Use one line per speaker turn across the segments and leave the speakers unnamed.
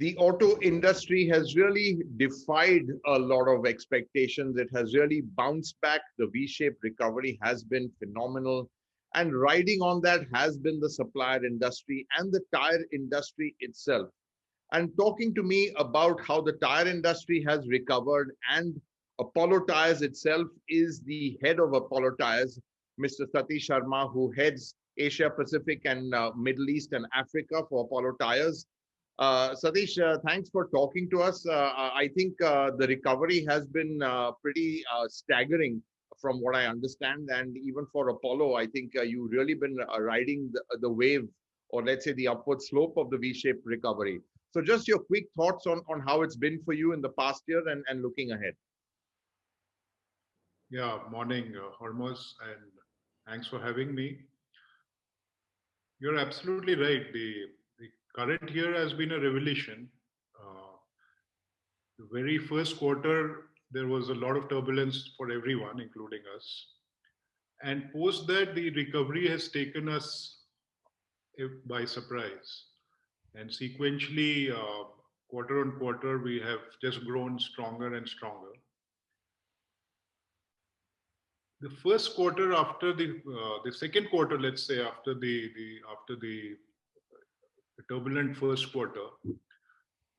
The auto industry has really defied a lot of expectations. It has really bounced back. The V-shaped recovery has been phenomenal. And riding on that has been the supplier industry and the tire industry itself. And talking to me about how the tire industry has recovered, and Apollo Tyres itself is the head of Apollo Tyres, Mr. Satish Sharma, who heads Asia Pacific and Middle East and Africa for Apollo Tyres. Satish, thanks for talking to us. I think the recovery has been pretty staggering from what I understand. And even for Apollo, I think you've really been riding the wave, or let's say the upward slope of the V-shaped recovery. So just your quick thoughts on how it's been for you in the past year and looking ahead.
Yeah, morning, Hormazd, and thanks for having me. You're absolutely right. The current year has been a revelation. Uh, the very first quarter, there was a lot of turbulence for everyone, including us. And post that, the recovery has taken us by surprise. And sequentially, quarter on quarter, we have just grown stronger and stronger. The first quarter after the second quarter, let's say after the turbulent first quarter,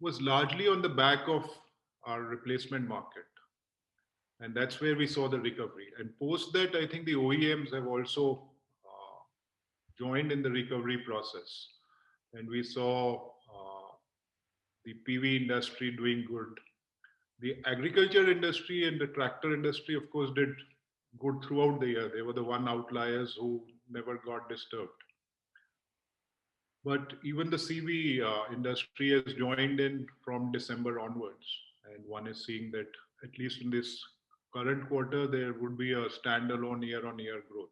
was largely on the back of our replacement market, and that's where we saw the recovery. And post that, I think the OEMs have also joined in the recovery process, and we saw the PV industry doing good. The agriculture industry and the tractor industry, of course, did good throughout the year. They were the one outliers who never got disturbed. But even the CV industry has joined in from December onwards. And one is seeing that at least in this current quarter, there would be a standalone year-on-year growth.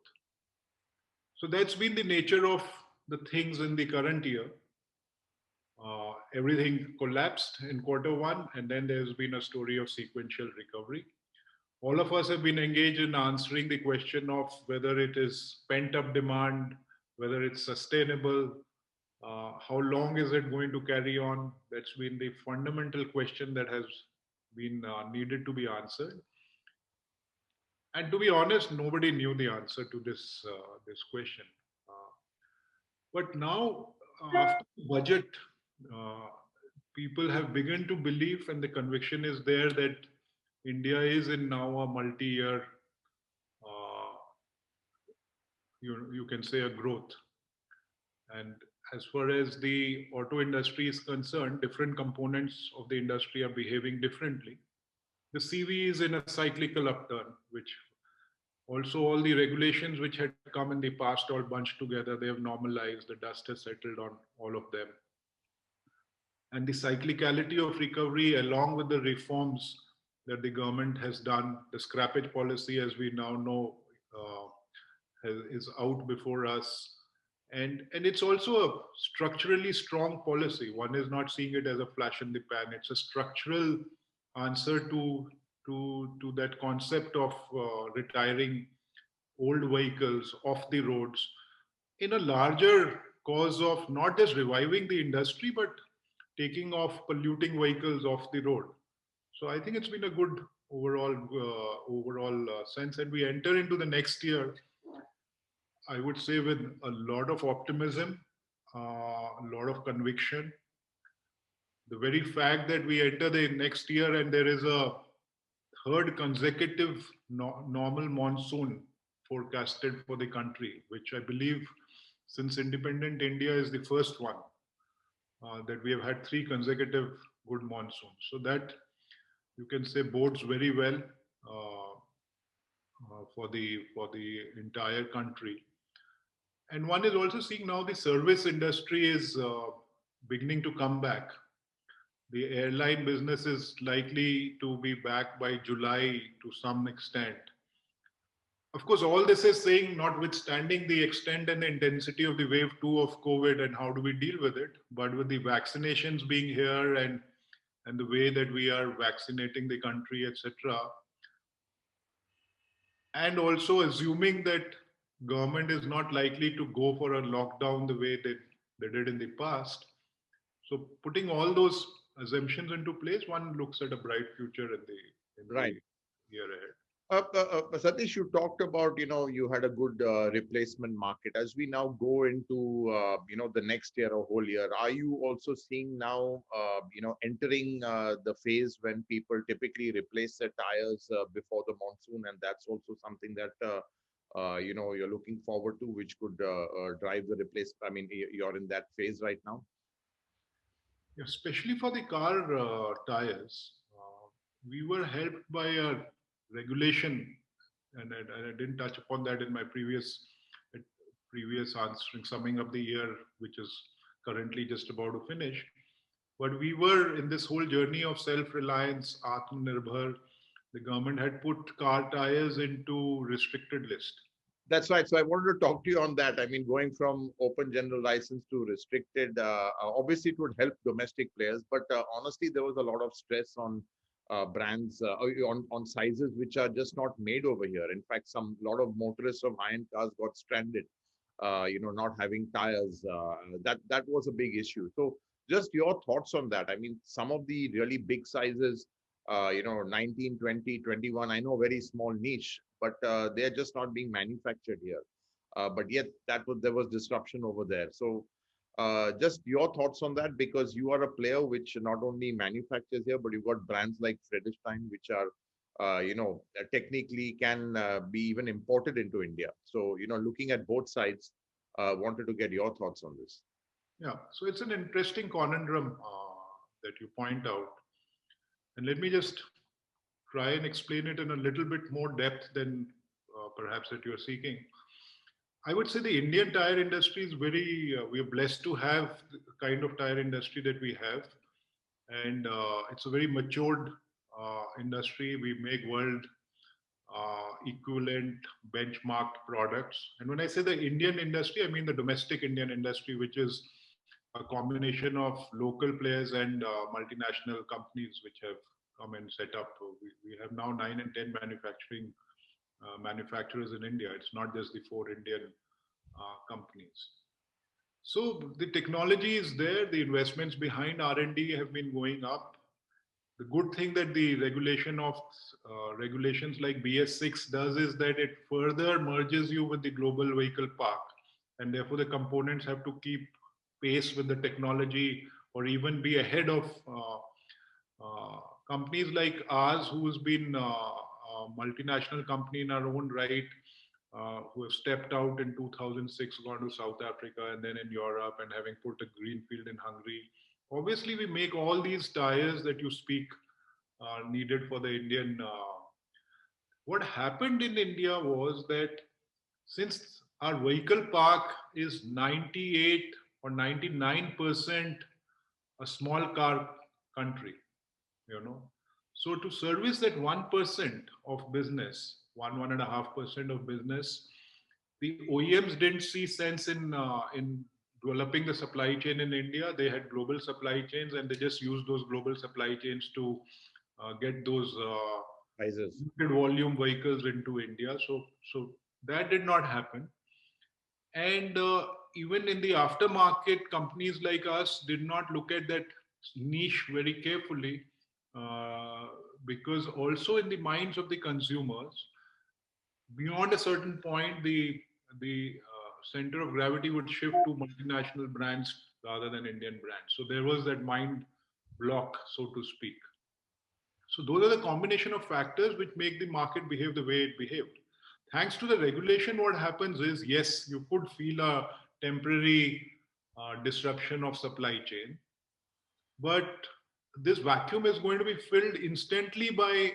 So that's been the nature of the things in the current year. Everything collapsed in quarter one, and then there's been a story of sequential recovery. All of us have been engaged in answering the question of whether it is pent-up demand, whether it's sustainable, how long is it going to carry on? That's been the fundamental question that has been needed to be answered. And to be honest, nobody knew the answer to this question. Uh, but now, after the budget, uh, people have begun to believe, and the conviction is there that India is in now a multi-year, uh, you can say, a growth. And as far as the auto industry is concerned, different components of the industry are behaving differently. The CV is in a cyclical upturn, which also all the regulations which had come in the past all bunched together, they have normalized, the dust has settled on all of them. And the cyclicality of recovery, along with the reforms that the government has done, the scrappage policy, as we now know, is out before us. And it's also a structurally strong policy. One is not seeing it as a flash in the pan. It's a structural answer to that concept of retiring old vehicles off the roads in a larger cause of not just reviving the industry, but taking off polluting vehicles off the road. So I think it's been a good overall sense, and we enter into the next year, I would say, with a lot of optimism, a lot of conviction. The very fact that we enter the next year and there is a third consecutive normal monsoon forecasted for the country, which I believe since independent India is the first one, that we have had three consecutive good monsoons. So that, you can say, bodes very well for the entire country. And one is also seeing now the service industry is beginning to come back. The airline business is likely to be back by July to some extent. Of course, all this is saying, notwithstanding the extent and the intensity of the wave two of COVID and how do we deal with it, but with the vaccinations being here and the way that we are vaccinating the country, etc., and also assuming that government is not likely to go for a lockdown the way they did in the past. So putting all those assumptions into place, one looks at a bright future in the
Right.
year ahead.
Satish, you talked about, you had a good replacement market. As we now go into, the next year or whole year, are you also seeing now, entering the phase when people typically replace their tires before the monsoon, and that's also something that, you're looking forward to, which could drive the replace. I mean, you're in that phase right now.
Especially for the car tires, we were helped by a regulation, and I didn't touch upon that in my previous answering, summing up the year, which is currently just about to finish. But we were in this whole journey of self-reliance, Atmanirbhar. The government had put car tires into restricted list.
That's right. So I wanted to talk to you on that. I mean, going from open general license to restricted, obviously it would help domestic players, but honestly, there was a lot of stress on brands, on sizes which are just not made over here. In fact, some lot of motorists of high-end cars got stranded, not having tires. That was a big issue. So just your thoughts on that. I mean, some of the really big sizes, 19, 20, 21, I know very small niche, but they're just not being manufactured here. But yet there was disruption over there. So just your thoughts on that, because you are a player which not only manufactures here, but you've got brands like Friedrichshain, which are, technically can be even imported into India. So, looking at both sides, wanted to get your thoughts on this.
Yeah, so it's an interesting conundrum that you point out. And let me just try and explain it in a little bit more depth than perhaps that you're seeking. I would say the Indian tire industry is we are blessed to have the kind of tire industry that we have. And it's a very matured industry. We make world equivalent benchmarked products. And when I say the Indian industry, I mean the domestic Indian industry, which is a combination of local players and multinational companies which have come and set up. We have now 9 and 10 manufacturers in India. It's not just the 4 Indian companies. So the technology is there. The investments behind R&D have been going up. The good thing that the regulations like BS6 does is that it further merges you with the global vehicle park, and therefore the components have to keep pace with the technology or even be ahead of companies like ours, who has been a multinational company in our own right, who have stepped out in 2006, gone to South Africa and then in Europe, and having put a greenfield in Hungary. Obviously, we make all these tires that you speak needed for the Indian. What happened in India was that since our vehicle park is 98 or 99% a small car country, you know, so to service that 1% of business, 1.5% of business, the OEMs didn't see sense in developing the supply chain in India. They had global supply chains, and they just used those global supply chains to get those
Prices.
volume vehicles into India. So that did not happen. And even in the aftermarket, companies like us did not look at that niche very carefully, because also in the minds of the consumers, beyond a certain point, the center of gravity would shift to multinational brands rather than Indian brands. So there was that mind block, so to speak. So those are the combination of factors which make the market behave the way it behaved. Thanks to the regulation, what happens is, yes, you could feel a temporary disruption of supply chain, but this vacuum is going to be filled instantly by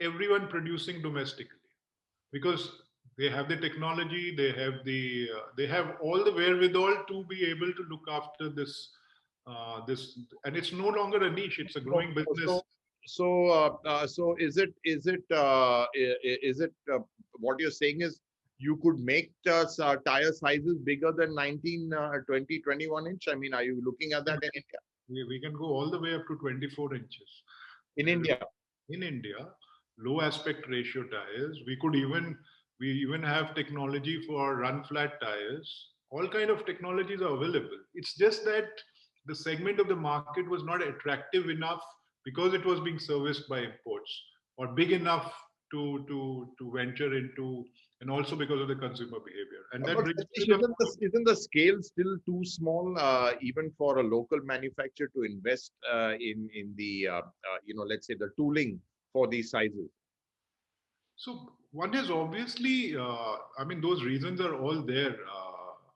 everyone producing domestically, because they have the technology, they have all the wherewithal to be able to look after this, and it's no longer a niche; it's a growing business.
So is it what you're saying is you could make tire sizes bigger than 19, 20, 21 inch? I mean, are you looking at that in India?
We can go all the way up to 24 inches.
In India?
In India, low aspect ratio tires. We even have technology for run flat tires. All kind of technologies are available. It's just that the segment of the market was not attractive enough because it was being serviced by imports, or big enough to venture into, and also because of the consumer behavior. And that
But
brings me
Satish,
to the
isn't the scale still too small, even for a local manufacturer to invest in the let's say the tooling for these sizes?
So one is obviously, I mean, those reasons are all there,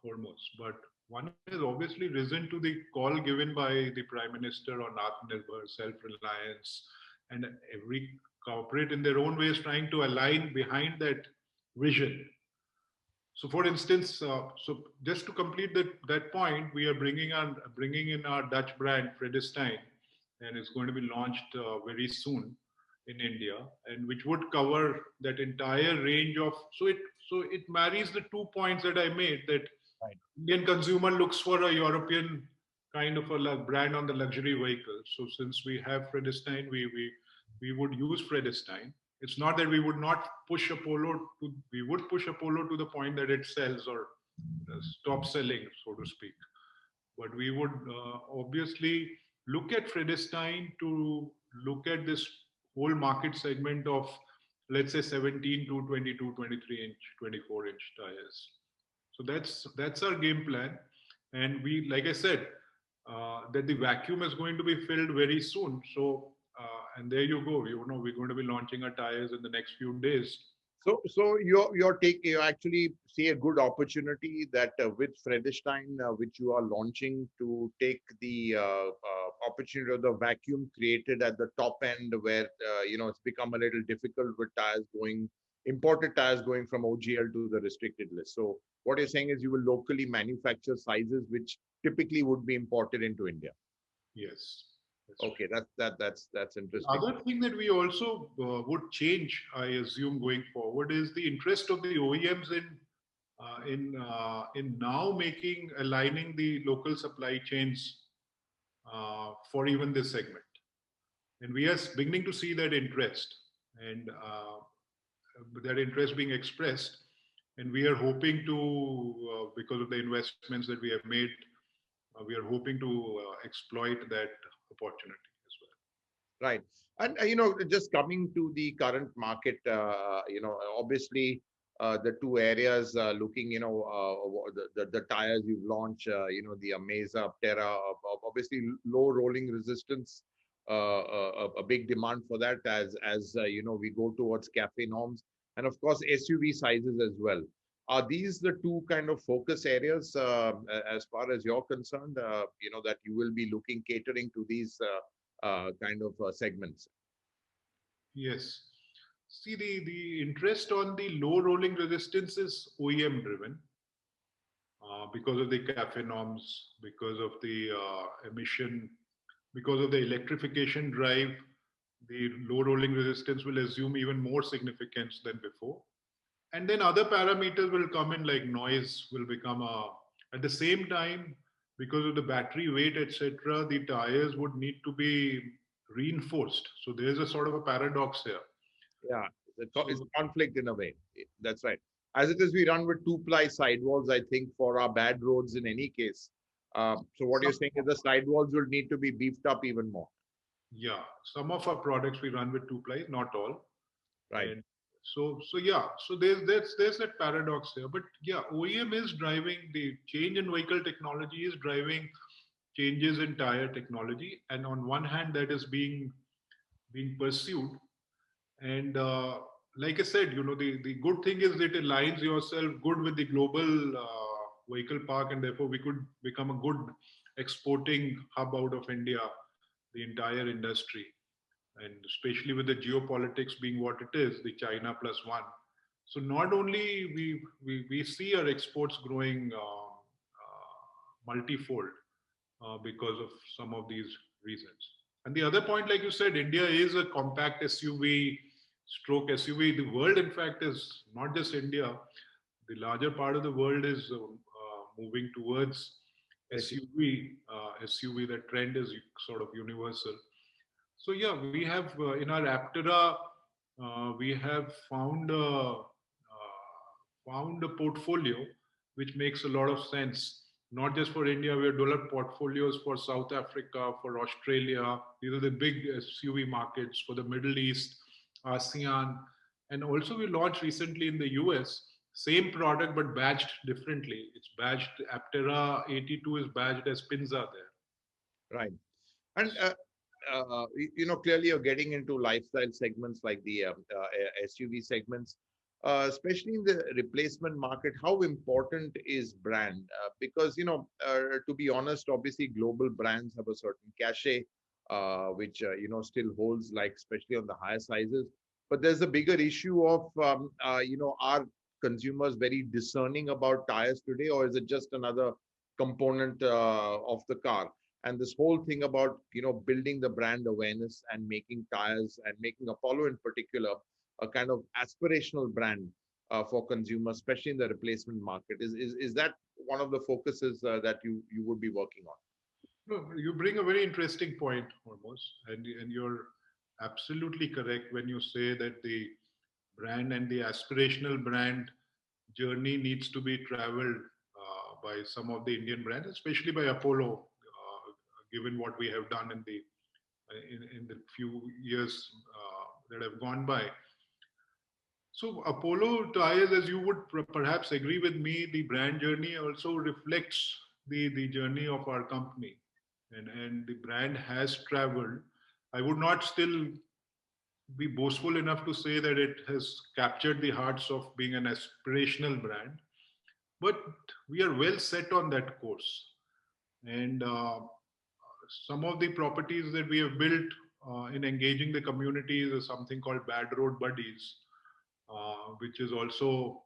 almost, but one has obviously risen to the call given by the Prime Minister on Atmanirbhar, self-reliance, and every corporate in their own way is trying to align behind that vision. So, for instance, so just to complete that point, we are bringing in our Dutch brand Fredestein, and it's going to be launched very soon in India, and which would cover that entire range of. So it marries the 2 points that I made, that
Right.
Indian consumer looks for a European kind of a brand on the luxury vehicle. So since we have Fredestein, we would use Fredestein. It's not that we would not push Apollo to, we would push Apollo to the point that it sells or stop selling, so to speak. But we would obviously look at Fredestein to look at this whole market segment of, let's say, 17 to 22, 23-inch, 24-inch tires. So that's our game plan, and we, like I said, that the vacuum is going to be filled very soon. So and there you go. You know, we're going to be launching our tires in the next few days.
So you actually see a good opportunity that with Fredestein, which you are launching to take the opportunity of the vacuum created at the top end, where it's become a little difficult with tires going imported tires going from OGL to the restricted list. So what you're saying is you will locally manufacture sizes which typically would be imported into India.
Yes.
Okay, that's
The
interesting.
other thing that we also would change, I assume, going forward is the interest of the OEMs in now making aligning the local supply chains for even this segment, and we are beginning to see that interest, and that interest being expressed, and we are hoping to, because of the investments that we have made, we are hoping to exploit that opportunity as well.
Right. And, just coming to the current market, obviously, the two areas looking, the tires you've launched, the Amaza, Terra, obviously low rolling resistance, a big demand for that as we go towards cafe norms, and of course SUV sizes as well. Are these the two kind of focus areas as far as you're concerned, that you will be looking catering to these kind of segments?
Yes. See, the interest on the low rolling resistance is OEM driven, because of the CAFE norms, because of the emission, because of the electrification drive. The low rolling resistance will assume even more significance than before. And then other parameters will come in, like noise will become at the same time, because of the battery weight, etc., the tires would need to be reinforced. So there's a sort of a paradox here.
Yeah, it's
So
a conflict in a way. That's right. As it is, we run with two-ply sidewalls, I think, for our bad roads in any case. So what you're
some,
saying is the sidewalls will need to be beefed up even more.
yeah, some of our products we run with two plies, not all.
Right.
And so yeah, so there's that paradox here. But yeah, OEM is driving the change in vehicle technology, is driving changes in tire technology, and on one hand that is being pursued. And like I said, the good thing is that it aligns yourself good with the global vehicle park, and therefore we could become a good exporting hub out of India, the entire industry, and especially with the geopolitics being what it is, the China plus one. So not only we see our exports growing multifold because of some of these reasons. And the other point, like you said, India is a compact SUV stroke SUV. The world, in fact, is not just India. The larger part of the world is moving towards SUV. SUV, the trend is sort of universal. So yeah, we have in our Aptera, we have found a portfolio which makes a lot of sense, not just for India. We have developed portfolios for South Africa, for Australia. These are the big SUV markets for the Middle East, ASEAN. And also we launched recently in the US, same product but badged differently. It's badged Aptera 82 is badged as Pinza there.
Right. And clearly you're getting into lifestyle segments like the SUV segments, especially in the replacement market. How important is brand? Because to be honest, obviously global brands have a certain cachet, which still holds, like especially on the higher sizes. But there's a bigger issue of are consumers very discerning about tires today, or is it just another component of the car? And this whole thing about building the brand awareness and making tires and making Apollo in particular a kind of aspirational brand for consumers, especially in the replacement market, is that one of the focuses that you would be working on?
No, you bring a very interesting point, almost, and you're absolutely correct when you say that the brand and the aspirational brand journey needs to be traveled by some of the Indian brands, especially by Apollo, given what we have done in the few years that have gone by. So Apollo Tyres, as you would perhaps agree with me, the brand journey also reflects the journey of our company, and the brand has traveled. I would not still be boastful enough to say that it has captured the hearts of being an aspirational brand, but we are well set on that course. And some of the properties that we have built in engaging the communities is something called Bad Road Buddies, which is also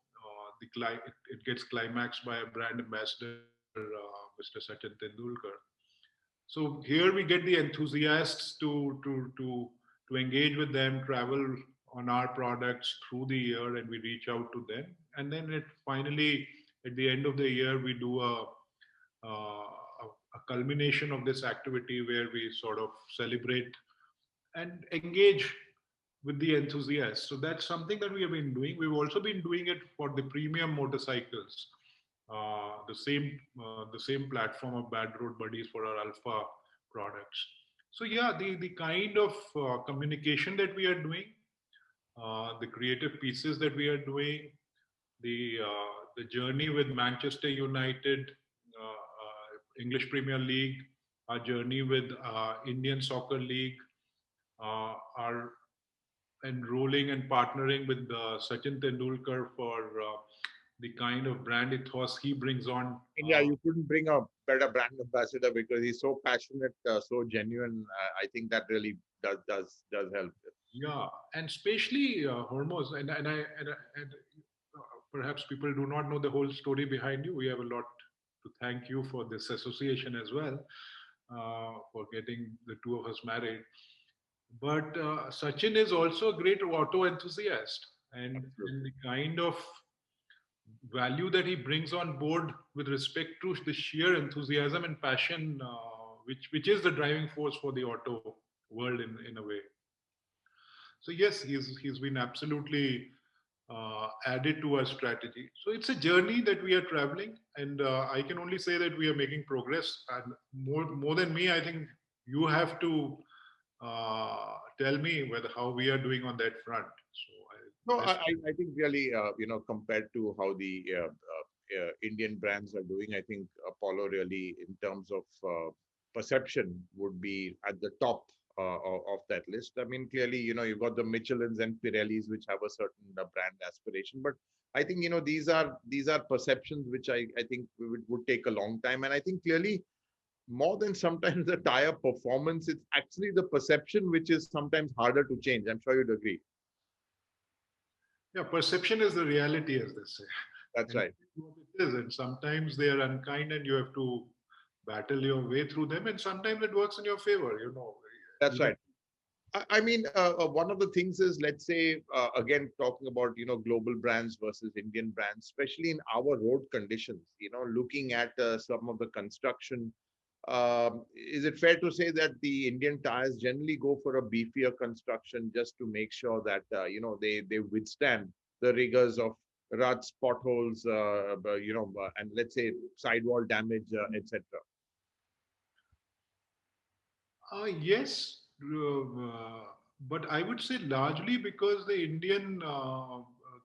it gets climaxed by a brand ambassador, Mr. Sachin Tendulkar. So here we get the enthusiasts to engage with them, travel on our products through the year, and we reach out to them. And then it finally, at the end of the year, we do a culmination of this activity where we sort of celebrate and engage with the enthusiasts. So that's something that we have been doing. We've also been doing it for the premium motorcycles, the same platform of Bad Road Buddies for our Alpha products. So yeah, the kind of communication that we are doing, the creative pieces that we are doing, the journey with Manchester United, English Premier League, our journey with Indian Soccer League, our enrolling and partnering with Sachin Tendulkar for the kind of brand ethos he brings on.
Yeah, you couldn't bring a better brand ambassador because he's so passionate, so genuine. I think that really does help.
Yeah, and especially Hormozd, and perhaps people do not know the whole story behind you. We have a lot to thank you for this association as well, for getting the two of us married. But Sachin is also a great auto enthusiast, and the kind of value that he brings on board with respect to the sheer enthusiasm and passion, which is the driving force for the auto world in a way. So yes, he's been absolutely added to our strategy. So it's a journey that we are traveling, and I can only say that we are making progress. And more than me, I think you have to tell me whether how we are doing on that front. So
No, I think really, compared to how the Indian brands are doing, I think Apollo really, in terms of perception, would be at the top of that list. I mean, clearly, you've got the Michelins and Pirellis, which have a certain brand aspiration, but I think these are perceptions which I think would take a long time, and I think clearly more than sometimes the tire performance, it's actually the perception which is sometimes harder to change. I'm sure you'd agree.
yeah, perception is the reality, as they say.
That's
And
right.
what it is, and sometimes they are unkind, and you have to battle your way through them, and sometimes it works in your favor.
That's
Even
right. I mean, one of the things is, let's say, again, talking about, global brands versus Indian brands, especially in our road conditions, looking at some of the construction, is it fair to say that the Indian tires generally go for a beefier construction just to make sure that, they withstand the rigors of ruts, potholes, and let's say sidewall damage, etc.
Yes, but I would say largely because the Indian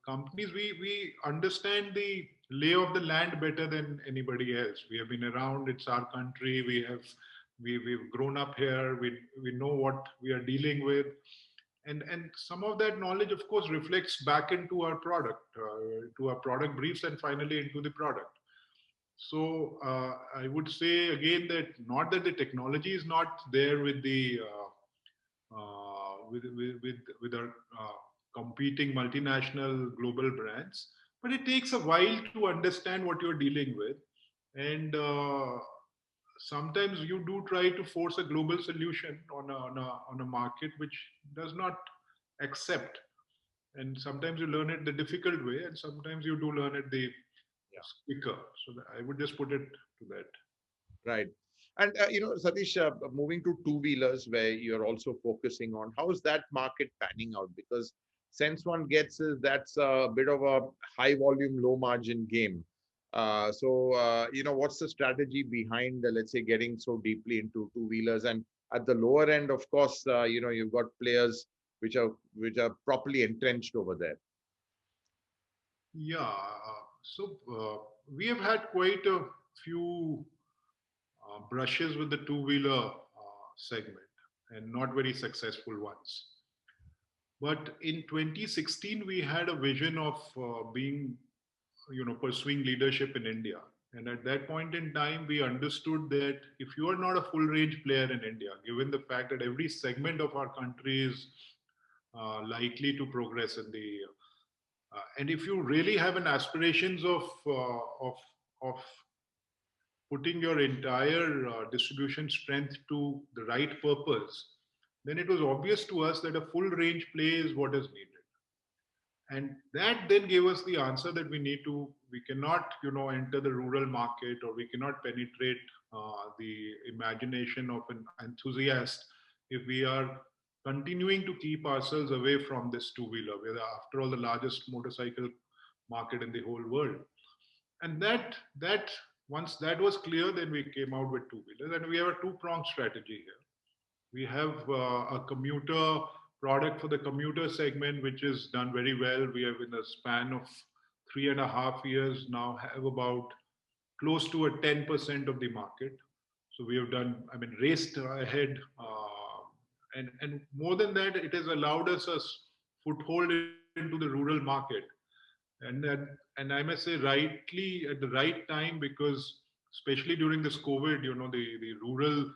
companies, we understand the lay of the land better than anybody else. We have been around; it's our country. We've grown up here. We know what we are dealing with, and some of that knowledge, of course, reflects back into our product, to our product briefs, and finally into the product. So I would say again that not that the technology is not there with the with our competing multinational global brands, but it takes a while to understand what you're dealing with, and sometimes you do try to force a global solution on a market which does not accept, and sometimes you learn it the difficult way, and sometimes you do learn it the quicker. So I would just put it to that.
Right. And Satish, moving to two-wheelers, where you're also focusing on, how is that market panning out? Because sense one gets is that's a bit of a high volume, low margin game. What's the strategy behind, let's say, getting so deeply into two-wheelers? And at the lower end, of course, you've got players which are properly entrenched over there.
Yeah. We have had quite a few brushes with the two-wheeler segment, and not very successful ones. But in 2016, we had a vision of being, pursuing leadership in India. And at that point in time, we understood that if you are not a full range player in India, given the fact that every segment of our country is likely to progress in the and if you really have an aspirations of putting your entire distribution strength to the right purpose, then it was obvious to us that a full range play is what is needed. And that then gave us the answer that we cannot, enter the rural market, or we cannot penetrate the imagination of an enthusiast if we are continuing to keep ourselves away from this two-wheeler. We're, after all, the largest motorcycle market in the whole world. And that once that was clear, then we came out with two-wheelers, and we have a two-pronged strategy here. We have a commuter product for the commuter segment, which is done very well. We have, in a span of 3.5 years now, have about close to a 10% of the market. So we have done, I mean, raced ahead, and more than that, it has allowed us a foothold into the rural market, and I must say rightly at the right time, because especially during this COVID, the rural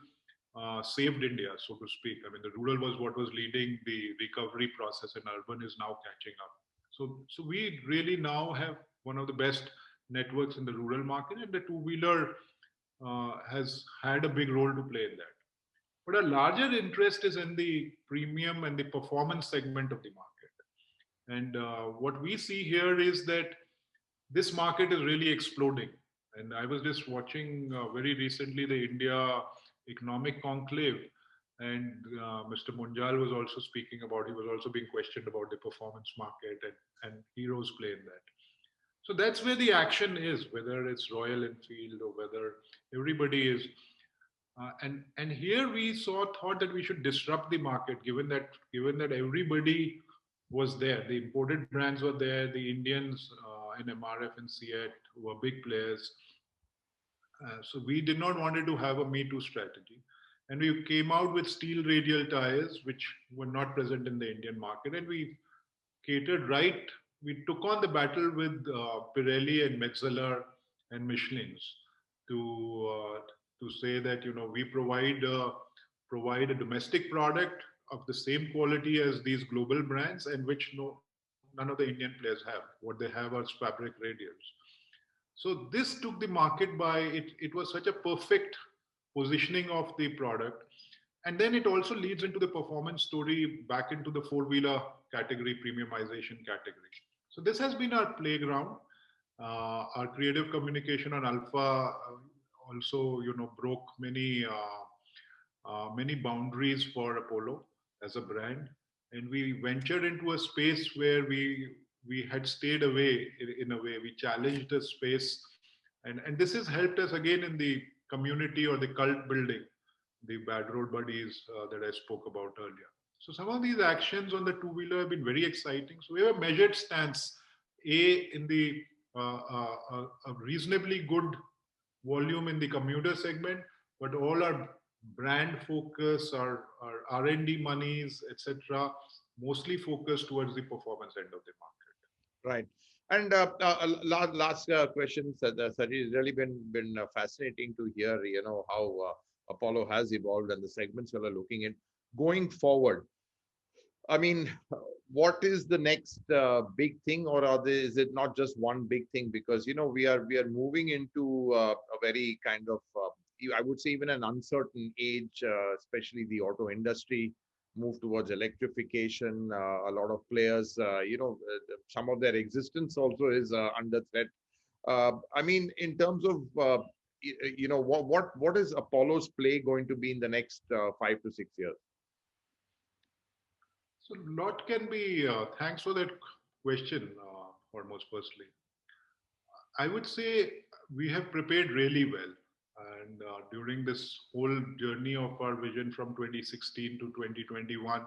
saved India, so to speak. I mean, the rural was what was leading the recovery process, and urban is now catching up. So we really now have one of the best networks in the rural market, and the two-wheeler has had a big role to play in that. But a larger interest is in the premium and the performance segment of the market. And what we see here is that this market is really exploding. And I was just watching very recently the India Economic Conclave, and Mr. Munjal was also speaking about, he was also being questioned about the performance market, and heroes play in that. So that's where the action is, whether it's Royal Enfield or whether everybody is. And here we thought that we should disrupt the market, given that everybody was there. The imported brands were there. The Indians in MRF and CEAT were big players. So we did not wanted to have a Me Too strategy. And we came out with steel radial tires, which were not present in the Indian market. And we catered right, we took on the battle with Pirelli and Metzeler and Michelin's to say that, we provide a domestic product of the same quality as these global brands, and which none of the Indian players have. What they have are fabric radials. So this took the market by it. It was such a perfect positioning of the product, and then it also leads into the performance story, back into the four-wheeler category, premiumization category. So this has been our playground. Our creative communication on Alpha also, broke many boundaries for Apollo as a brand, and we ventured into a space where we had stayed away in a way. We challenged the space, and this has helped us again in the community or the cult building, the bad road buddies that I spoke about earlier. So some of these actions on the two-wheeler have been very exciting. So we have a measured stance, in the a reasonably good volume in the commuter segment, but all our brand focus, our R&D monies, etc., mostly focused towards the performance end of the market.
Right. And last question, Satish, it's really been fascinating to hear, how Apollo has evolved and the segments you are looking at going forward. I mean, what is the next big thing, or is it not just one big thing? Because we are moving into a very kind of I would say even an uncertain age, especially the auto industry move towards electrification. A lot of players, some of their existence also is under threat. I mean, in terms of what is Apollo's play going to be in the next 5 to 6 years?
So lot can be, thanks for that question, almost firstly. I would say we have prepared really well. And during this whole journey of our vision from 2016 to 2021,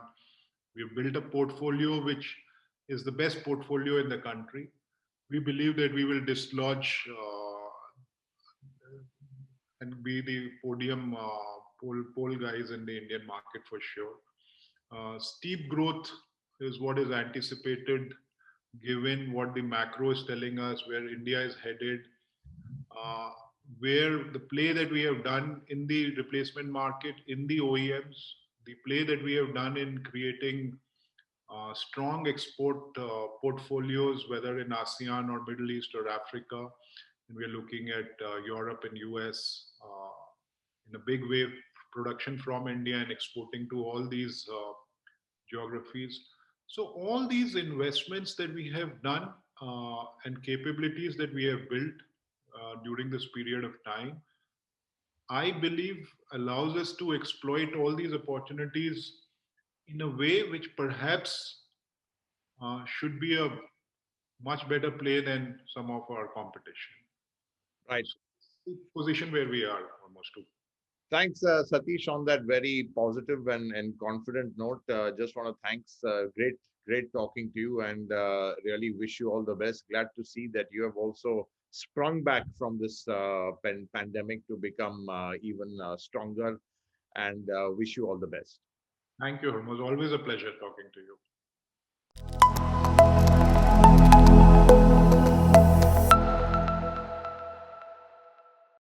we've built a portfolio which is the best portfolio in the country. We believe that we will dislodge and be the podium pole guys in the Indian market for sure. Steep growth is what is anticipated given what the macro is telling us, where India is headed, uh, where the play that we have done in the replacement market, in the OEMs, the play that we have done in creating strong export portfolios, whether in ASEAN or Middle East or Africa. And we're looking at Europe and US in a big way, production from India and exporting to all these geographies. So all these investments that we have done and capabilities that we have built during this period of time, I believe allows us to exploit all these opportunities in a way which perhaps should be a much better play than some of our competition.
Right.
So, position where we are almost to.
Thanks, Satish, on that very positive and confident note. Just want to thanks. Great talking to you, and really wish you all the best. Glad to see that you have also sprung back from this pandemic to become even stronger, and wish you all the best.
Thank you, Hormaz. Always a pleasure talking to you.